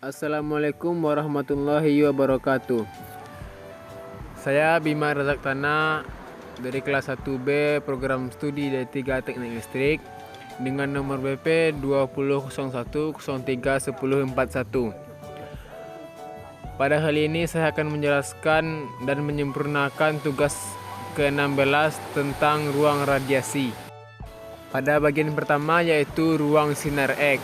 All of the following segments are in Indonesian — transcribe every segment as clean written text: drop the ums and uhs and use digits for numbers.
Assalamualaikum warahmatullahi wabarakatuh. Saya Bima Razak Tana dari kelas 1B program studi D3 Teknik Listrik dengan nomor BP 2001031041. Pada kali ini saya akan menjelaskan dan menyempurnakan tugas ke-16 tentang ruang radiasi. Pada bagian pertama yaitu ruang sinar X.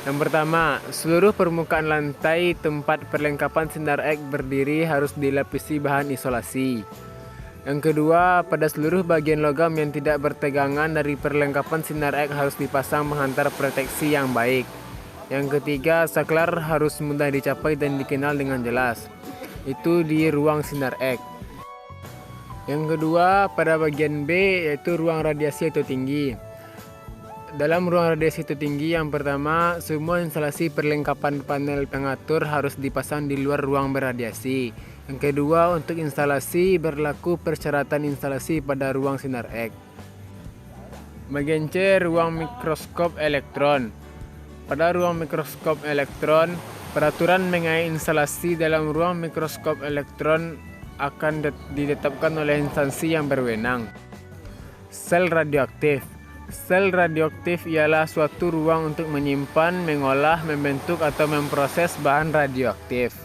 Yang pertama, seluruh permukaan lantai tempat perlengkapan sinar X berdiri harus dilapisi bahan isolasi. Yang kedua, pada seluruh bagian logam yang tidak bertegangan dari perlengkapan sinar X harus dipasang penghantar proteksi yang baik. Yang ketiga, saklar harus mudah dicapai dan dikenal dengan jelas. Itu di ruang sinar X. Yang kedua, pada bagian B yaitu ruang radiasi atau tinggi. Dalam ruang radiasi itu tinggi, yang pertama, semua instalasi perlengkapan panel pengatur harus dipasang di luar ruang berradiasi. Yang kedua, untuk instalasi berlaku persyaratan instalasi pada ruang sinar X. Bagian C, ruang mikroskop elektron. Pada ruang mikroskop elektron, peraturan mengenai instalasi dalam ruang mikroskop elektron akan ditetapkan oleh instansi yang berwenang. Sel radioaktif. Sel radioaktif ialah suatu ruang untuk menyimpan, mengolah, membentuk, atau memproses bahan radioaktif.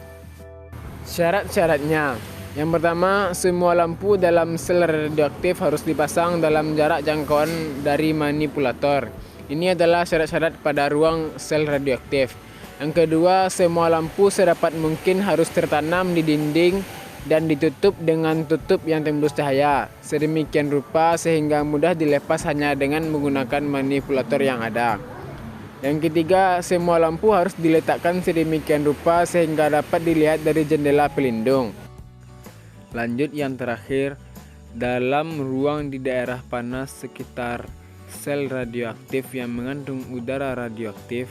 Syarat-syaratnya. Yang pertama, semua lampu dalam sel radioaktif harus dipasang dalam jarak jangkauan dari manipulator. Ini adalah syarat-syarat pada ruang sel radioaktif. Yang kedua, semua lampu sedapat mungkin harus tertanam di dinding dan ditutup dengan tutup yang tembus cahaya, sedemikian rupa sehingga mudah dilepas hanya dengan menggunakan manipulator yang ada. Yang ketiga, semua lampu harus diletakkan sedemikian rupa sehingga dapat dilihat dari jendela pelindung. Lanjut yang terakhir, dalam ruang di daerah panas sekitar sel radioaktif yang mengandung udara radioaktif,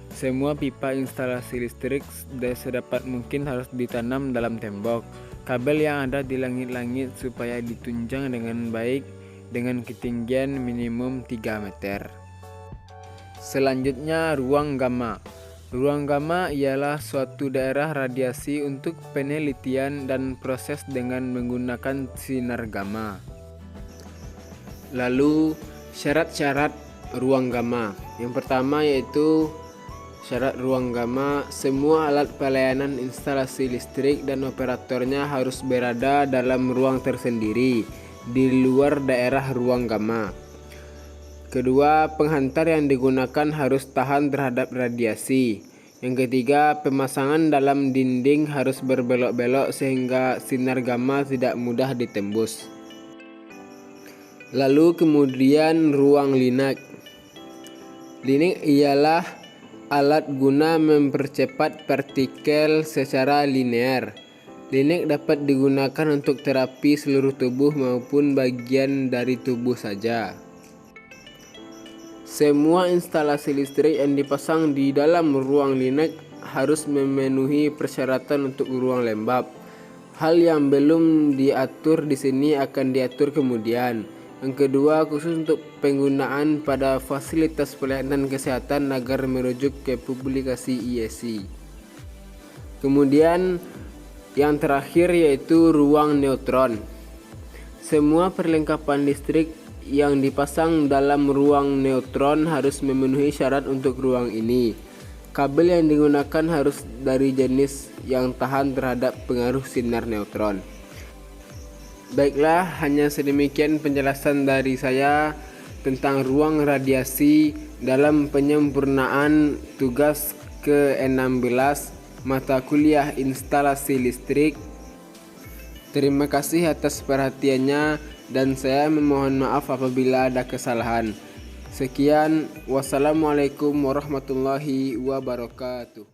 semua pipa instalasi listrik sedapat mungkin harus ditanam dalam tembok. Kabel yang ada di langit-langit supaya ditunjang dengan baik dengan ketinggian minimum 3 meter. Selanjutnya, ruang gamma. Ruang gamma ialah suatu daerah radiasi untuk penelitian dan proses dengan menggunakan sinar gamma. Lalu, syarat-syarat ruang gamma. Yang pertama yaitu syarat ruang gamma, semua alat pelayanan instalasi listrik dan operatornya harus berada dalam ruang tersendiri, di luar daerah ruang gamma. Kedua, penghantar yang digunakan harus tahan terhadap radiasi. Yang ketiga, pemasangan dalam dinding harus berbelok-belok sehingga sinar gamma tidak mudah ditembus. Lalu kemudian ruang linear. Linear ialah alat guna mempercepat partikel secara linear. Linear dapat digunakan untuk terapi seluruh tubuh maupun bagian dari tubuh saja. Semua instalasi listrik yang dipasang di dalam ruang linear harus memenuhi persyaratan untuk ruang lembab. Hal yang belum diatur di sini akan diatur kemudian. Yang kedua, khusus untuk penggunaan pada fasilitas pelayanan kesehatan agar merujuk ke publikasi IEC. Kemudian yang terakhir yaitu ruang neutron. Semua perlengkapan listrik yang dipasang dalam ruang neutron harus memenuhi syarat untuk ruang ini. Kabel yang digunakan harus dari jenis yang tahan terhadap pengaruh sinar neutron. Baiklah, hanya sedemikian penjelasan dari saya tentang ruang radiasi dalam penyempurnaan tugas ke-16 mata kuliah instalasi listrik. Terima kasih atas perhatiannya dan saya memohon maaf apabila ada kesalahan. Sekian, wassalamualaikum warahmatullahi wabarakatuh.